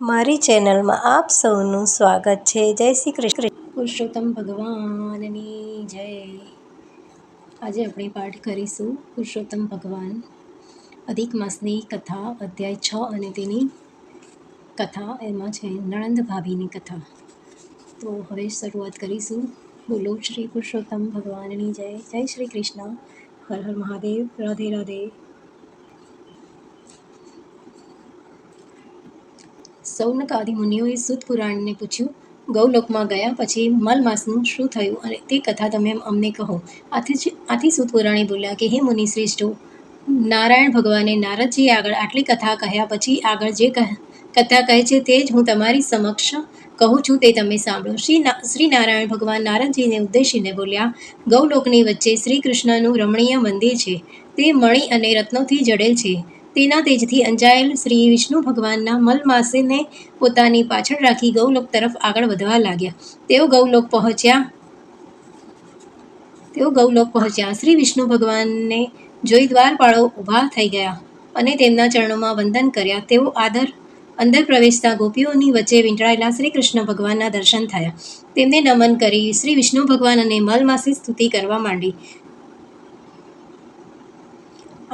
મારી ચેનલમાં આપ સૌનું સ્વાગત છે. જય શ્રી કૃષ્ણ. પુરુષોત્તમ ભગવાનની જય. આજે આપણે પાઠ કરીશું પુરુષોત્તમ ભગવાન અધિક માસની કથા, અધ્યાય 6 અને તેની કથા. એમાં છે નણંદ ભાભીની કથા. તો હવે શરૂઆત કરીશું. બોલો શ્રી પુરુષોત્તમ ભગવાનની જય. જય શ્રી કૃષ્ણ. હર હર મહાદેવ. રાધે રાધે. સૌનક આદિ મુનિઓએ સૂત પુરાણીને પૂછ્યું, ગૌલોકમાં ગયા પછી મલમાસનું શું થયું અને તે કથા તમે અમને કહો. આથી સૂત પુરાણી બોલ્યા કે હે મુનિ શ્રેષ્ઠો, નારાયણ ભગવાને નારદજી આગળ આટલી કથા કહ્યા પછી આગળ જે કથા કહે છે તે જ હું તમારી સમક્ષ કહું છું, તે તમે સાંભળો. શ્રી નારાયણ ભગવાન નારદજીને ઉદ્દેશીને બોલ્યા, ગૌલોકની વચ્ચે શ્રી કૃષ્ણનું રમણીય મંદિર છે. તે મણિ અને રત્નોથી જડેલ છે. તેના તેજથી અંજાયેલ શ્રી વિષ્ણુ ભગવાનના મલમાસને પોતાની પાછળ રાખી ગૌલોક તરફ આગળ વધવા લાગ્યા. તેઓ ગૌલોક પહોંચ્યા. શ્રી વિષ્ણુ ભગવાનને જોઈ દ્વારપાળો ઊભા થઈ ગયા અને તેમના ચરણોમાં વંદન કર્યા. તેઓ અંદર પ્રવેશતા ગોપીઓની વચ્ચે વીંટળાયેલા શ્રી કૃષ્ણ ભગવાનના દર્શન થયા. તેમને નમન કરી શ્રી વિષ્ણુ ભગવાન અને મલમાસી સ્તુતિ કરવા માંડી.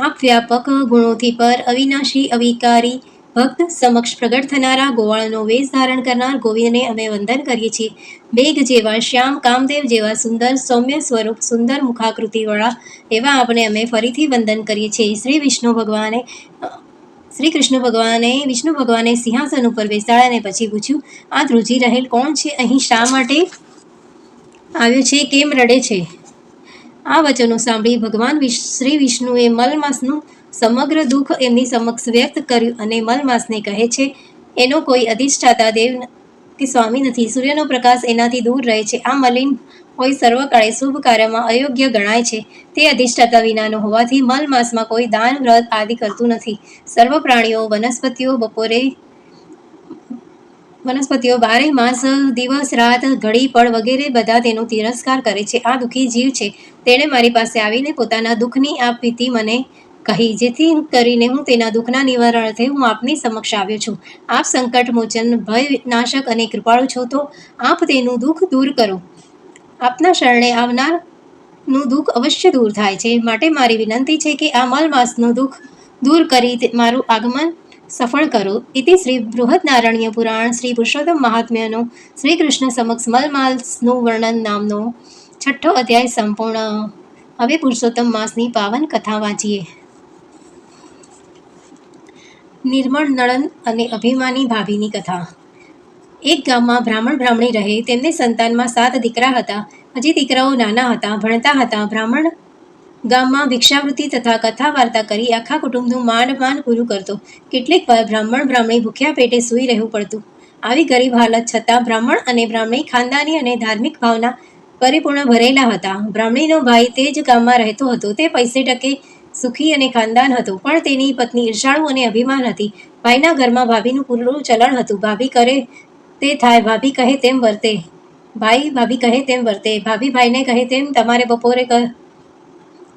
આપ વ્યાપક ગુણોથી પર, અવિનાશી અવિકારી, ભક્ત સમક્ષ પ્રગટ થનારા, ગોવાળનો વેશ ધારણ કરનાર ગોવિંદને અમે વંદન કરીએ છીએ. મેઘ જેવા શ્યામ, કામદેવ જેવા સુંદર, સૌમ્ય સ્વરૂપ, સુંદર મુખાકૃતિવાળા એવા આપને અમે ફરીથી વંદન કરીએ છીએ. શ્રી કૃષ્ણ ભગવાને વિષ્ણુ ભગવાને સિંહાસન ઉપર બેસાડ્યા અને પછી પૂછ્યું, આ ધ્રુજી રહેલ કોણ છે? અહીં શા માટે આવ્યો છે? કેમ રડે છે? આ વચનો સાંભળી ભગવાન શ્રી વિષ્ણુએ મલમાસનું સમગ્ર દુઃખ એમની સમક્ષ વ્યક્ત કર્યું અને મલમાસને કહે છે, એનો કોઈ અધિષ્ઠાતા દેવ કે સ્વામી નથી. સૂર્યનો પ્રકાશ એનાથી દૂર રહે છે. આ મલિન હોય સર્વકાળે શુભ કાર્યમાં અયોગ્ય ગણાય છે. તે અધિષ્ઠાતા વિનાનો હોવાથી મલમાસમાં કોઈ દાન, વ્રત આદિ કરતું નથી. સર્વ પ્રાણીઓ, વનસ્પતિઓ 12 માસ, દિવસ રાત, ઘડી પળ વગેરે બધા તેનો તિરસ્કાર કરે છે. આ દુઃખી જીવ છે. તેણે મારી પાસે આવીને પોતાના દુઃખની આ પ્રીતિ મને કહી, જેથી કરીને હું તેના દુઃખના નિવારણ અર્થે હું આપની સમક્ષ આવ્યો છું. આપ સંકટ મોચન, ભય નાશક અને કૃપાળુ છો, તો આપ તેનું દુઃખ દૂર કરો. આપના શરણે આવનારનું દુઃખ અવશ્ય દૂર થાય છે. માટે મારી વિનંતી છે કે આ મલમાસનું દુઃખ દૂર કરી મારું આગમન સફળ કરો. ઇતિ શ્રી બૃહદનારાયણ પુરાણ શ્રી પુરુષોત્તમ મહાત્મ્યનો શ્રી કૃષ્ણ સમક્ષ મલમાસનું વર્ણન નામનો 6ઠ્ઠો અધ્યાય સંપૂર્ણ. હવે પુરુષોત્તમ માસની પાવન કથા વાંચીએ. નિર્મળ નણંદ અને અભિમાની ભાભીની કથા. એક ગામમાં બ્રાહ્મણ બ્રાહ્મણી રહે. તેમને સંતાનમાં 7 દીકરા હતા. હજી દીકરાઓ નાના હતા, ભણતા હતા. બ્રાહ્મણ ગામમાં ભિક્ષાવૃત્તિ તથા કથા વાર્તા કરી આખા કુટુંબનું માંડ પૂરું કરતો. કેટલીક વાર બ્રાહ્મણ બ્રાહ્મણી ભૂખ્યા પેટે સૂઈ રહેવું પડતું. આવી ગરીબ હાલત છતાં બ્રાહ્મણ અને બ્રાહ્મણી ખાનદાની અને ધાર્મિક ભાવના પરિપૂર્ણ ભરેલા હતા. બ્રાહ્મણીનો ભાઈ તે જ ગામમાં રહેતો હતો. તે પૈસે ટકે સુખી અને ખાનદાન હતું, પણ તેની પત્ની ઈર્ષાળુ અને અભિમાન હતી. ભાઈના ઘરમાં ભાભીનું પૂરું ચલણ હતું. ભાભી કરે તે થાય, ભાભી કહે તેમ વર્તે. ભાઈ ભાભી કહે તેમ વર્તે. ભાભી ભાઈને કહે તેમ.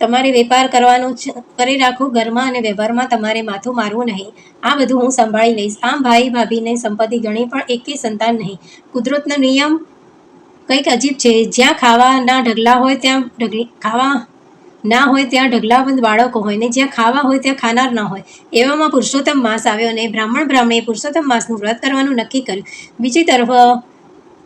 તમારે વેપાર કરવાનો કરે રાખો. ઘરમાં અને વ્યવહારમાં તમારે માથું મારવું નહીં. આ બધું હું સંભાળી લઈશ. આમ ભાઈ ભાભીને સંપત્તિ ગણી પણ એકે સંતાન નહીં. કુદરતનો નિયમ કંઈક અજીબ છે. જ્યાં ખાવા ના હોય ત્યાં ઢગલાબંધ બાળકો હોય, ને જ્યાં ખાવા હોય ત્યાં ખાનાર ના હોય. એવામાં પુરુષોત્તમ માસ આવ્યો અને બ્રાહ્મણ બ્રાહ્મણીએ પુરુષોત્તમ માસનું વ્રત કરવાનું નક્કી કર્યું. બીજી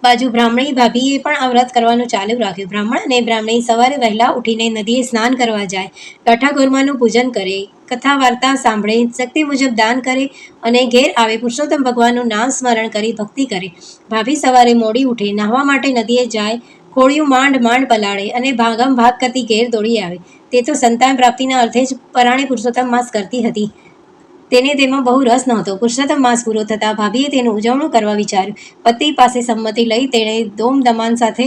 બાજુ બ્રાહ્મણી ભાભીએ પણ આ વ્રત કરવાનું ચાલુ રાખ્યું. બ્રાહ્મણ અને બ્રાહ્મણી સવારે વહેલા ઉઠીને નદીએ સ્નાન કરવા જાય, કાઠાગોરમાનું પૂજન કરે, કથા વાર્તા સાંભળે, શક્તિ મુજબ દાન કરે અને ઘેર આવે પુરુષોત્તમ ભગવાનનું નામ સ્મરણ કરી ભક્તિ કરે. ભાભી સવારે મોડી ઉઠે, નાહવા માટે નદીએ જાય, ખોળિયું માંડ પલાળે અને ભાગમ ભાગ કરતી ઘેર દોડી આવે. તે તો સંતાન પ્રાપ્તિના અર્થે જ પરાણે પુરુષોત્તમ માસ કરતી હતી. તેને તેમાં બહુ રસ નહોતો. પુરુષોત્તમ માસ પૂરો થતાં ભાભીએ તેનું ઉજવણું કરવા વિચાર્યું. પતિ પાસે સંમતિ લઈ તેણે ધૂમધમાન સાથે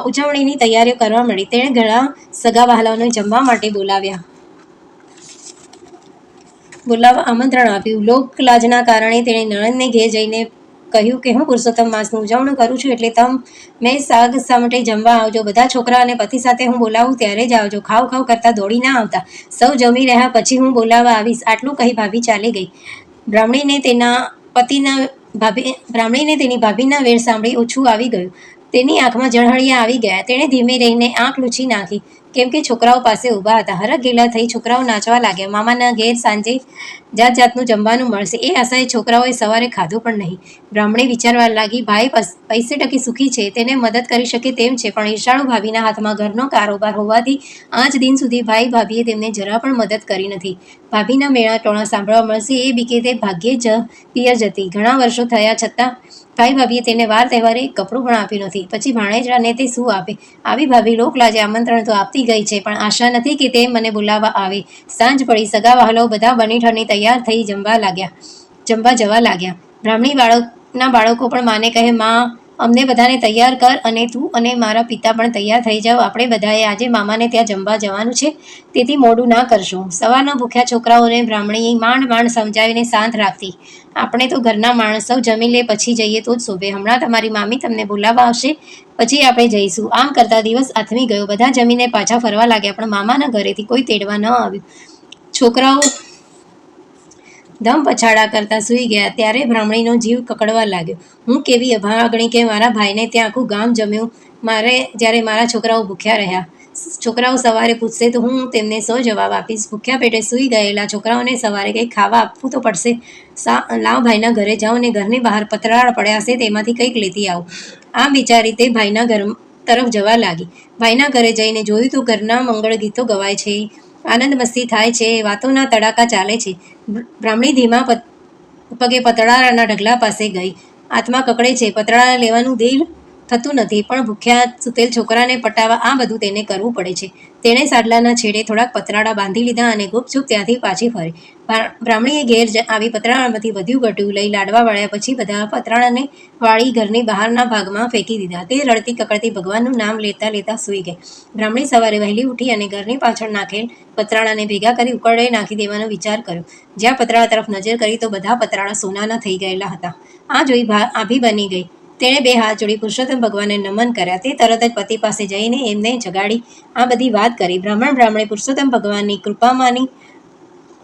ઉજવણીની તૈયારીઓ કરવા માંડી. તેણે ઘણા સગા વહાલાઓને જમવા માટે બોલાવવા આમંત્રણ આપ્યું. લોકલાજના કારણે તેણે નણંદને ઘેર જઈને કહ્યું કે હું પુરુષોત્તમ માસનું ઉજવણું કરું છું, એટલે તમે શા માટે જમવા આવજો. બધા છોકરા અને પતિ સાથે હું બોલાવું ત્યારે જ આવજો. ખાવ કરતા દોડી ના આવતા. સૌ જમી રહ્યા પછી હું બોલાવવા આવીશ. આટલું કહી ભાભી ચાલી ગઈ. બ્રાહ્મણીને તેના પતિના બ્રાહ્મણીને તેની ભાભીના વેર સાંભળી ઓછું આવી ગયું. તેની આંખમાં જળહળિયા આવી ગયા. તેણે ધીમે રહીને આંખ લૂછી નાખી, કેમ કે છોકરાઓ પાસે ઊભા હતા. હરખઘેલા થઈ છોકરાઓ નાચવા લાગ્યા. મામાના ઘેર સાંજે જાત જાતનું જમવાનું મળશે એ આશાએ છોકરાઓએ સવારે ખાધું પણ નહીં. બ્રાહ્મણી વિચારવા લાગી, ભાઈ પૈસે ટકે સુખી છે, તેને મદદ કરી શકે તેમ છે, પણ ઈર્ષાળુ ભાભીના હાથમાં ઘરનો કારોબાર હોવાથી આજ દિન સુધી ભાઈ ભાભીએ તેમને જરા પણ મદદ કરી નથી. ભાભીના મેણા ટોણા સાંભળવા મળશે એ બીકે તે ભાગ્યે જ પિયર જતી. ઘણા વર્ષો થયા છતાં ભાઈ ભાભીએ તેને વાર તહેવારે કપડું પણ આપ્યું નથી. પછી ભાણેજને તે શું આપે? આવી ભાભી લોકલાજે આમંત્રણ તો આપતી ગઈ છે, પણ આશા નથી કે તે મને બોલાવવા આવે. સાંજ પડી. સગા વહાલો બધા બની ઠની તૈયાર થઈ જમવા જવા લાગ્યા. બ્રાહ્મણી બાળકો પણ માને કહે, માં, અમને બધાને તૈયાર કર, અને તું અને મારા પિતા પણ તૈયાર થઈ જાઓ. આપણે બધાએ આજે મામાને ત્યાં જમવા જવાનું છે, તેથી મોડું ના કરશો. સવારના ભૂખ્યા છોકરાઓને બ્રાહ્મણી માંડ માંડ સમજાવીને શાંત રાખતી. આપણે તો ઘરના માણસ, સૌ જમી લે પછી જઈએ તો જ શોભે. હમણાં તમારી મામી તમને બોલાવવા આવશે, પછી આપણે જઈશું. આમ કરતા દિવસ આથમી ગયો. બધા જમીને પાછા ફરવા લાગ્યા, પણ મામાના ઘરેથી કોઈ તેડવા ન આવ્યું. છોકરાઓ ધમ પછાડા કરતા સૂઈ ગયા ત્યારે બ્રાહ્મણીનો જીવ કકડવા લાગ્યો. હું કેવી અભાગણી કે મારા ભાઈને ત્યાં આખું ગામ જમ્યું, જ્યારે મારા છોકરાઓ ભૂખ્યા રહ્યા. છોકરાઓ સવારે પૂછશે તો હું તેમને સો જવાબ આપીશ. ભૂખ્યા પેટે સૂઈ ગયેલા છોકરાઓને સવારે કંઈક ખાવા આપવું તો પડશે. લાવ ભાઈના ઘરે જાઉં ને ઘરની બહાર પતરાળ પડ્યા છે તેમાંથી કંઈક લેતી આવું. આમ વિચારી તે ભાઈના ઘર તરફ જવા લાગી. ભાઈના ઘરે જઈને જોયું તો ઘરના મંગળ ગીતો ગવાય છે, આનંદ મસ્તી થાય છે, વાતોના તડાકા ચાલે છે. બ્રાહ્મણી ધીમા પગે પતરાળાના ઢગલા પાસે ગઈ. આત્મા કકડે છે, પતરાળા લેવાનું દિલ થતું નથી, પણ ભૂખ્યા સૂતેલ છોકરાને પટાવવા આ બધું તેને કરવું પડે છે. તેણે સાડલાના છેડે થોડાક પતરાળા બાંધી લીધા અને ગુપચુપ ત્યાંથી પાછી ફરી. બ્રાહ્મણીએ ઘેર આવી પતરાળામાંથી વધ્યું ઘટ્યું લઈ લાડવા વાળ્યા. પછી બધા પતરાળાને વાળી ઘરની બહારના ભાગમાં ફેંકી દીધા. તે રડતી કકડતી ભગવાનનું નામ લેતા લેતા સૂઈ ગઈ. બ્રાહ્મણી સવારે વહેલી ઉઠી અને ઘરની પાછળ નાખેલ પતરાળાને ભેગા કરી ઉકરડે નાખી દેવાનો વિચાર કર્યો. જ્યાં પતરાળા તરફ નજર કરી તો બધા પતરાળા સોનાના થઈ ગયેલા હતા. આ જોઈ આભી બની ગઈ. તેણે બે હાથ જોડી પુરુષોત્તમ ભગવાનને નમન કર્યા. તે તરત જ પતિ પાસે જઈને એમને જગાડી આ બધી વાત કરી. બ્રાહ્મણે પુરુષોત્તમ ભગવાનની કૃપામાંની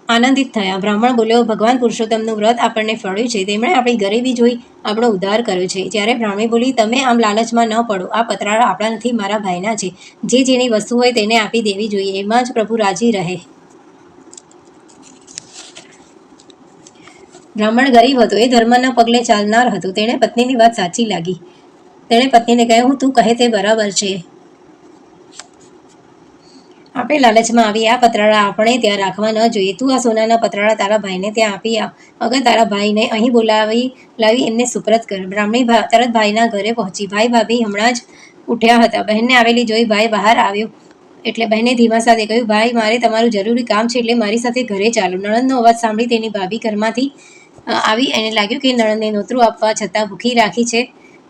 આનંદિત થયા. બ્રાહ્મણ બોલ્યો, ભગવાન પુરુષોત્તમનું વ્રત આપણને ફળ્યું છે. તેમણે આપણી ગરીબી જોઈ આપણો ઉદ્ધાર કર્યો છે. જ્યારે બ્રાહ્મણી બોલી, તમે આમ લાલચમાં ન પડો. આ પતરાળા આપણા નથી, મારા ભાઈના છે. જે જેની વસ્તુ હોય તેને આપી દેવી જોઈએ. એમાં જ પ્રભુ રાજી રહે. બ્રાહ્મણ ગરીબ હતો, એ ધર્મના પગલે ચાલનાર હતો. તેણે પત્નીની વાત સાચી લાગી. તેણે પત્નીને કહ્યું, તું કહે તે બરાબર છે. આપણે લાલચમાં આવી આ પતરાળા આપણે ત્યાં રાખવા ન જોઈએ. તું આ સોનાના પતરાળા તારા ભાઈને ત્યાં આપી આવ. અગર તારા ભાઈને અહીં લાવી એમને સુપરત કર. બ્રાહ્મણી તરત ભાઈના ઘરે પહોંચી. ભાઈ ભાભી હમણાં જ ઉઠ્યા હતા. બહેનને આવેલી જોઈ ભાઈ બહાર આવ્યો એટલે બહેને ધીમા સાથે કહ્યું, ભાઈ, મારે તમારું જરૂરી કામ છે, એટલે મારી સાથે ઘરે ચાલો. નણંદનો અવાજ સાંભળી તેની ભાભી ઘરમાંથી આવી. એને લાગ્યું કે નણંદને નોતરું આપવા છતાં ભૂખી રાખી છે,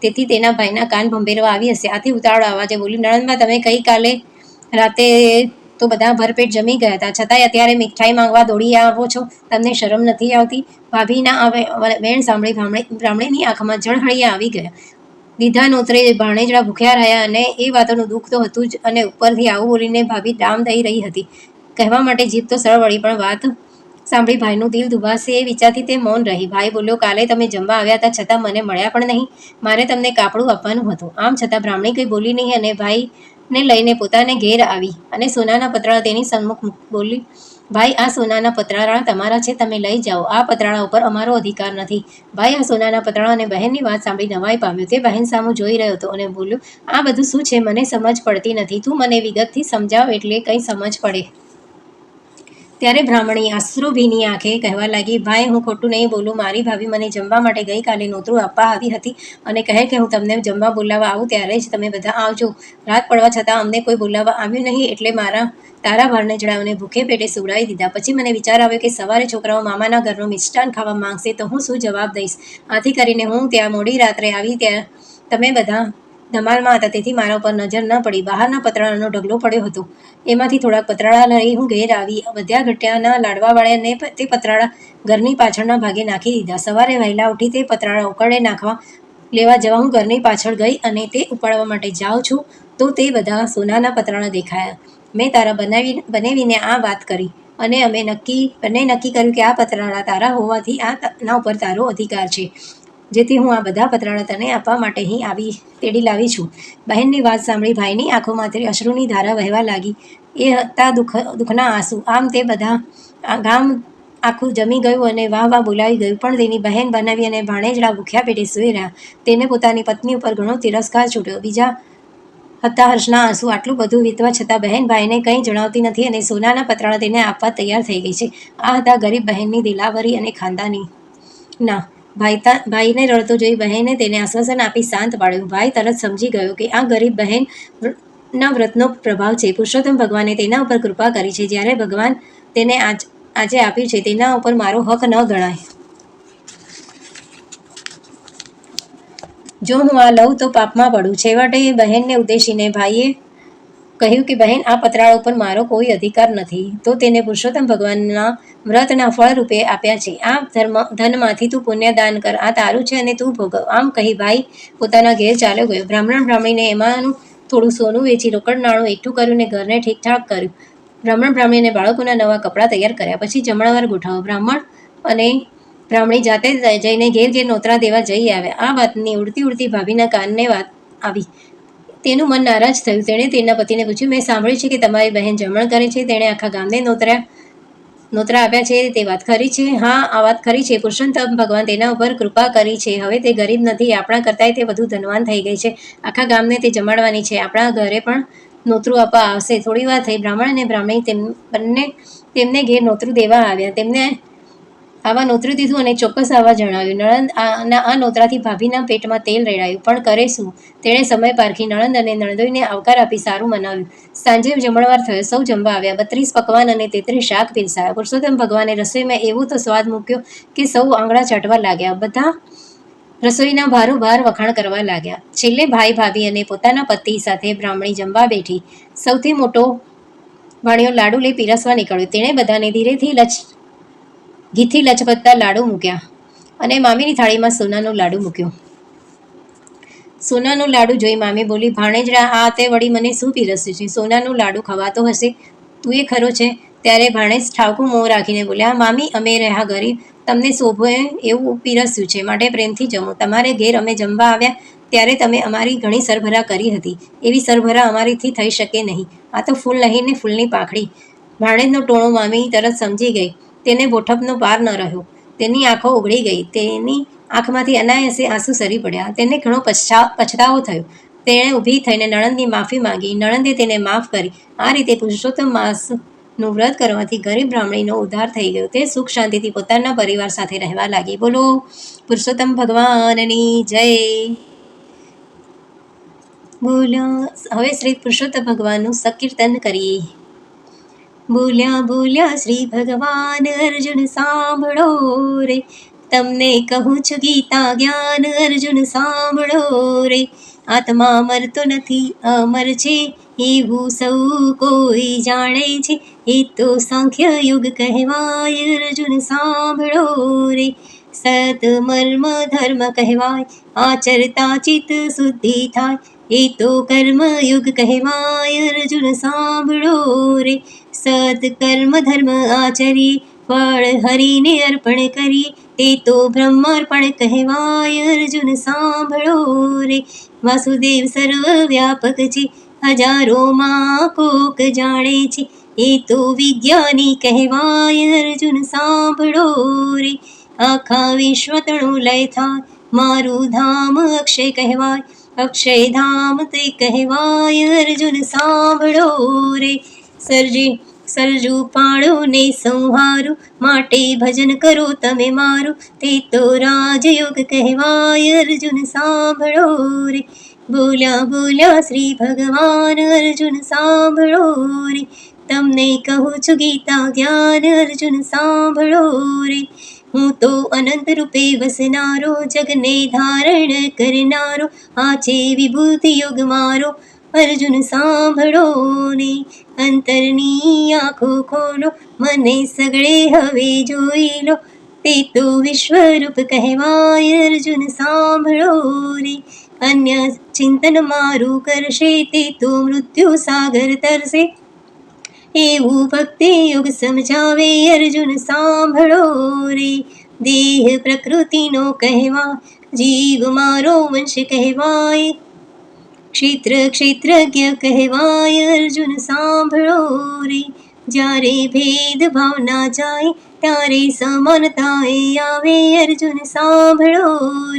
તેથી તેના ભાઈના કાન ભંભેરવા આવી હશે. આથી ઉતાવળા અવાજે બોલી, નણંદબા, તમે ગઈકાલે રાતે તો બધા ભરપેટ જમી ગયા હતા, છતાંય અત્યારે મીઠાઈ માંગવા દોડી આવો છો. તમને શરમ નથી આવતી? ભાભીના આ વેણ સાંભળી બ્રાહ્મણીની આંખમાં જળહળિયા આવી ગયા. દીધા નોતરે ભાણેજડા ભૂખ્યા રહ્યા અને એ વાતોનું દુઃખ તો હતું જ, અને ઉપરથી આવું બોલીને ભાભી ડામ દઈ રહી હતી. કહેવા માટે જીભ તો સરળ વળી, પણ વાત સાંભળી ભાઈનું દિલ દુભાશે એ વિચારથી તે મૌન રહી. ભાઈ બોલ્યો, કાલે તમે જમવા આવ્યા હતા, છતાં મને મળ્યા પણ નહીં. મારે તમને કાપડું આપવાનું હતું. આમ છતાં બ્રાહ્મણી કંઈ બોલી નહીં અને ભાઈને લઈને પોતાને ઘેર આવી અને સોનાના પતરાળા તેની સન્મુખ બોલી, ભાઈ, આ સોનાના પતરાળા તમારા છે, તમે લઈ જાઓ. આ પતરાળા ઉપર અમારો અધિકાર નથી. ભાઈ આ સોનાના પતરાળા અને બહેનની વાત સાંભળી નવાઈ પામ્યો. તે બહેન સામું જોઈ રહ્યો હતો અને બોલ્યો, આ બધું શું છે? મને સમજ પડતી નથી. તું મને વિગતથી સમજાવ એટલે કંઈ સમજ પડે. ત્યારે બ્રાહ્મણી આશ્રુભીની આંખે કહેવા લાગી, ભાઈ, હું ખોટું નહીં બોલું. મારી ભાભી મને જમવા માટે ગઈકાલે નોતરું આપવા આવી હતી અને કહે કે હું તમને જમવા બોલાવવા આવું ત્યારે જ તમે બધા આવજો. રાત પડવા છતાં અમને કોઈ બોલાવવા આવ્યું નહીં, એટલે તારા ભાણેજડાઓને ભૂખે પેટે સુવડાવી દીધા. પછી મને વિચાર આવ્યો કે સવારે છોકરાઓ મામાના ઘરનું મિષ્ટાન ખાવા માંગશે તો હું શું જવાબ દઈશ. આથી કરીને હું ત્યાં મોડી રાત્રે આવી. ત્યાં તમે બધા ધમાલમાં હતા, તેથી મારા ઉપર નજર ન પડી. બહારના પતરાળાનો ઢગલો પડ્યો હતો, એમાંથી થોડાક પતરાળા લઈ હું ઘેર આવી. વધ્યા ઘટ્યાના લાડવા વાળ્યાને તે પતરાળા ઘરની પાછળના ભાગે નાખી દીધા. સવારે વહેલા ઉઠી તે પતરાળા ઉકરડે નાખવા લેવા જવા હું ઘરની પાછળ ગઈ અને તે ઉપાડવા માટે જાઉં છું તો તે બધા સોનાના પતરાળા દેખાયા. મેં તારા બનેવીને આ વાત કરી અને અમે નક્કી કર્યું કે આ પતરાળા તારા હોવાથી આના ઉપર તારો અધિકાર છે. જેથી હું આ બધા પતરાળા તને આપવા માટે અહીં તેડી લાવી છું. બહેનની વાત સાંભળી ભાઈની આંખોમાંથી અશ્રુની ધારા વહેવા લાગી. એ હતા દુઃખના આંસુ. આમ તે બધા ગામ આખું જમી ગયું અને વાહ વાહ બોલાવી ગયું. પણ તેની બહેન બનાવી અને ભાણેજડા ભૂખ્યા પેટે સૂઈ રહ્યા. તેને પોતાની પત્ની ઉપર ઘણો તિરસ્કાર છૂટ્યો. બીજા હતા હર્ષના આંસુ. આટલું બધું વીતવા છતાં બહેન ભાઈને કંઈ જણાવતી નથી અને સોનાના પતરાળા તેને આપવા તૈયાર થઈ ગઈ છે. આ હતા ગરીબ બહેનની દિલાવરી અને ખાનદાની ના. ભાઈને રડતો જોઈ બહેને તેને આશ્વાસન આપી શાંત પાડ્યો. ભાઈ તરત સમજી ગયો કે આ ગરીબ બહેન ના વ્રતનો પ્રભાવ છે. પુરુષોત્તમ ભગવાને તેના ઉપર કૃપા કરી છે. જ્યારે ભગવાન તેને આજે આપ્યું છે તેના ઉપર મારો હક ન ગણાય. જો હું આ લઉં તો પાપમાં પડું. છેવટે બહેનને ઉદ્દેશીને ભાઈએ કહ્યું કે બહેન, આ પતરાળા ઉપર મારો કોઈ અધિકાર નથી. તો તેને પુરુષોત્તમ ભગવાનના વ્રતના ફળ રૂપે આપ્યા છે. આ ધનમાંથી તું પુણ્યદાન કર. આ તારું છે અને તું ભોગવ. આમ કહી ભાઈ પોતાના ઘેર ચાલ્યો ગયો. બ્રાહ્મણીને એમાંનું થોડું સોનું વેચી રોકડ નાણું એકઠું કર્યું ને ઘરને ઠીકઠાક કર્યું. બ્રાહ્મણીને બાળકોના નવા કપડાં તૈયાર કર્યા. પછી જમણવાર ગોઠવ્યો. બ્રાહ્મણ અને બ્રાહ્મણી જાતે જઈને ઘેર ઘેર નોતરા દેવા જઈ આવ્યા. આ વાતની ઉડતી ભાભીના કાનને વાત આવી. તેનું મન નારાજ થયું. તેણે તેના પતિને પૂછ્યું, મેં સાંભળ્યું છે કે તમારી બહેન જમણ કરે છે. તેણે આખા ગામને નોતરા આપ્યા છે. તે વાત ખરી છે? હા, આ વાત ખરી છે. પુરુષોત્તમ ભગવાન તેના ઉપર કૃપા કરી છે. હવે તે ગરીબ નથી. આપણા કરતાંય તે વધુ ધનવાન થઈ ગઈ છે. આખા ગામને તે જમાડવાની છે. આપણા ઘરે પણ નોતરું આપવા આવશે. થોડી વાર થઈ. બ્રાહ્મણ અને બ્રાહ્મણી બંને તેમને ઘેર નોતરું દેવા આવ્યા. તેમને આવા નોતરું દીધું અને ચોક્કસ આવવા જણાવ્યું. નણંદ આ નોતરાથી ભાભીના પેટમાં તેલ રેડાયું. પણ કરે શું? તેણે સમય પારખી નણંદ અને નણદોઈને આવકાર આપી સારું મનાવ્યું. સાંજે જમણવાર થયો. સૌ જમવા આવ્યા. 32 પકવાન અને 33 શાક પીરસાયા. પુરુષોત્તમ ભગવાને રસોઈમાં એવો તો સ્વાદ મૂક્યો કે સૌ આંગળા ચાટવા લાગ્યા. બધા રસોઈના ભારોભાર વખાણ કરવા લાગ્યા. છેલ્લે ભાઈ ભાભી અને પોતાના પતિ સાથે બ્રાહ્મણી જમવા બેઠી. સૌથી મોટો ભાણિયો લાડુ લઈ પીરસવા નીકળ્યો. તેણે બધાને ધીરેથી ઘીથી લચપતતા લાડુ મૂક્યા અને મામીની થાળીમાં સોનાનો લાડુ મૂક્યો. સોનાનો લાડુ જોઈ મામી બોલી, ભાણેજડા, આ તે વળી મને શું પીરસ્યું છે? સોનાનો લાડુ ખવાતો હશે? તું એ ખરો છે? ત્યારે ભાણેજ ઠાવકું મોં રાખીને બોલ્યા, મામી, અમે રહ્યા ગરીબ. તમને શોભે એવું પીરસ્યું છે, માટે પ્રેમથી જમો. તમારે ઘેર અમે જમવા આવ્યા ત્યારે તમે અમારી ઘણી સરભરા કરી હતી. એવી સરભરા અમારીથી થઈ શકે નહીં. આ તો ફૂલ નહીં ને ફૂલની પાંખડી. ભાણેજનો ટોણો મામી તરત સમજી ગઈ. તેને બોઠપનો પાર ન રહ્યો. તેની આંખો ઉઘડી ગઈ. તેની આંખમાંથી અનાયાસે આંસુ સરી પડ્યા. તેને ઘણો પછતાવો થયો. તેણે ઊભી થઈને નણંદની માફી માંગી. નણંદે તેને માફ કરી. આ રીતે પુરુષોત્તમ માસનું વ્રત કરવાથી ગરીબ બ્રાહ્મણીનો ઉદ્ધાર થઈ ગયો. તે સુખ શાંતિથી પોતાના પરિવાર સાથે રહેવા લાગી. બોલો પુરુષોત્તમ ભગવાનની જય. બોલો. હવે શ્રી પુરુષોત્તમ ભગવાનનું સંકીર્તન કરીએ. બોલ્યા બોલ્યા શ્રી ભગવાન, અર્જુન સાંભળો રે. તમને કહું છું ગીતા જ્ઞાન, અર્જુન સાંભળો રે. આત્મા મરતો નથી, અમર છે, એવું સૌ કોઈ જાણે છે. એ તો સાંખ્ય યુગ કહેવાય, અર્જુન સાંભળો રે. સત મર્મ ધર્મ કહેવાય, આચરતા ચિત્ત શુદ્ધિ થાય. એ તો કર્મ યુગ કહેવાય, અર્જુન સાંભળો રે. સત કર્મ ધર્મ આચરીએ, ફળ હરિને અર્પણ કરીએ. તે તો બ્રહ્માર્પણ કહેવાય, અર્જુન સાંભળો રે. વાસુદેવ સર્વ વ્યાપક છે, હજારોમાં કોક જાણે છે. એ તો વિજ્ઞાની કહેવાય, અર્જુન સાંભળો રે. આખા વિશ્વ તણું લય થાય, મારું ધામ અક્ષય કહેવાય. અક્ષયધામ તે કહેવાય, અર્જુન સાંભળો રે. સરજુ પાડો ને સંહારો, માટે ભજન કરો તમે મારું. તે તો રાજયોગ કહેવાય, અર્જુન સાંભળો રે. બોલ્યા બોલ્યા શ્રી ભગવાન, અર્જુન સાંભળો રે. તમને કહું છું ગીતા જ્ઞાન, અર્જુન સાંભળો રે. હું તો અનંત રૂપે વસનારો, જગને ધારણ કરનારો. આ છે વિભૂતિ યોગ મારો, અર્જુન સાંભળો ને. અંતરની આંખો ખોલો, મને સગળે હવે જોઈ લો. તે તો વિશ્વરૂપ કહેવાય, અર્જુન સાંભળો રે. અન્ય ચિંતન મારું કરશે, તે તો મૃત્યુ સાગર તરશે. એવું ભક્તિ યોગ સમજાવે, અર્જુન સાંભળો રે. દેહ પ્રકૃતિનો કહેવાય, જીવ મારો વંશ કહેવાય, ક્ષેત્ર ક્ષેત્રજ્ઞ કહેવાય. અર્જુન સાંભળો રે, જ્યારે ભેદભાવ ના જાય ત્યારે સમાનતાએ આવે. અર્જુન સાંભળો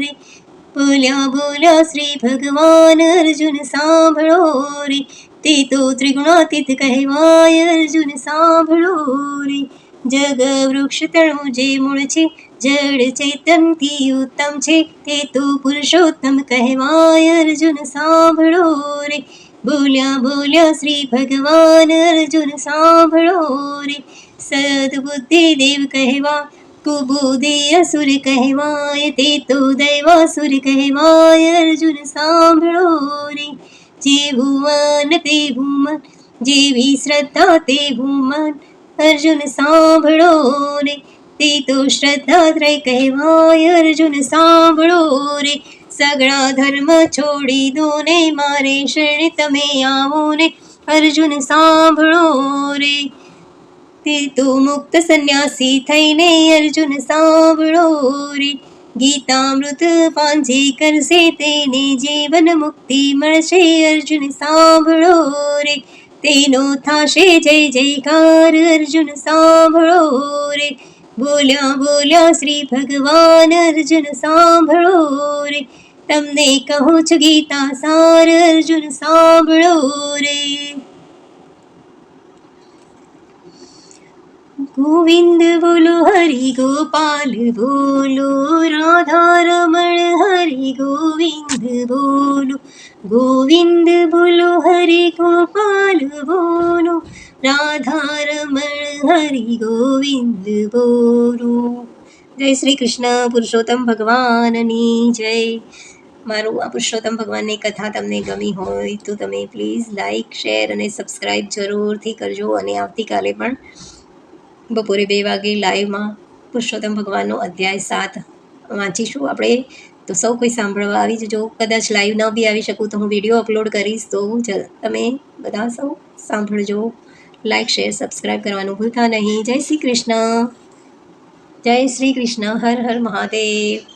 રે, બોલ્યા બોલ્યા શ્રી ભગવાન. અર્જુન સાંભળો રે, તે તો ત્રિગુણાતીત કહેવાય. અર્જુન સાંભળો રે, જગ વૃક્ષ તણું જે મૂળ છે, જડ ચૈતનથી ઉત્તમ છે, તે તો પુરુષોત્તમ કહેવાય. અર્જુન સાંભળો રે, બોલ્યા બોલ્યા શ્રી ભગવાન. અર્જુન સાંભળો રે, સદબુદ્ધિ દેવ કહેવા, કુબુદ્ધિ અસુર કહેવાય, તે તો દૈવાસુર કહેવાય. અર્જુન સાંભળો રે, જેવું મન તેવું મન, જેવી શ્રદ્ધા તેવું મન. અર્જુન સાંભળો રે, તે તો શ્રદ્ધાત્રય કહેવાય. અર્જુન સાંભળો રે, સગળા ધર્મ છોડી દો ને, મારે શરણે તમે આવો ને. અર્જુન સાંભળો રે, તે તો મુક્ત સંન્યાસી થઈને. અર્જુન સાંભળો રે, ગીતામૃત પાન જે કરશે તેને જીવન મુક્તિ મળશે. અર્જુન સાંભળો રે, તેનો થાશે જય જયકાર. અર્જુન સાંભળો રે, બોલ્યા બોલ્યા શ્રી ભગવાન. અર્જુન સાંભળો રે, તમને કહું છું ગીતા સાર. અર્જુન સાંભળો રે, ગોવિંદ બોલો હરિ ગોપાલ બોલો, રાધારમણ હરિ ગોવિંદ બોલો. ગોવિંદ બોલો હરિ ગોપાલ બોલો, રાધારમણ હરિ ગોવિંદ બોલો. જય શ્રી કૃષ્ણ. પુરુષોત્તમ ભગવાનની જય. મારું આ પુરુષોત્તમ ભગવાનની કથા તમને ગમી હોય તો તમે પ્લીઝ લાઈક, શેર અને સબસ્ક્રાઈબ જરૂરથી કરજો. અને આવતીકાલે પણ બપોરે 2 વાગે લાઈવમાં પુરુષોત્તમ ભગવાનનો અધ્યાય 7 વાંચીશું આપણે. તો સૌ કોઈ સાંભળવા આવી જજો. કદાચ લાઈવ ન બી આવી શકું તો હું વિડીયો અપલોડ કરીશ, તો તમે બધા સૌ સાંભળજો. લાઈક, શેર, સબસ્ક્રાઈબ કરવાનું ભૂલતા નહીં. જય શ્રી કૃષ્ણ. જય શ્રી કૃષ્ણ. હર હર મહાદેવ.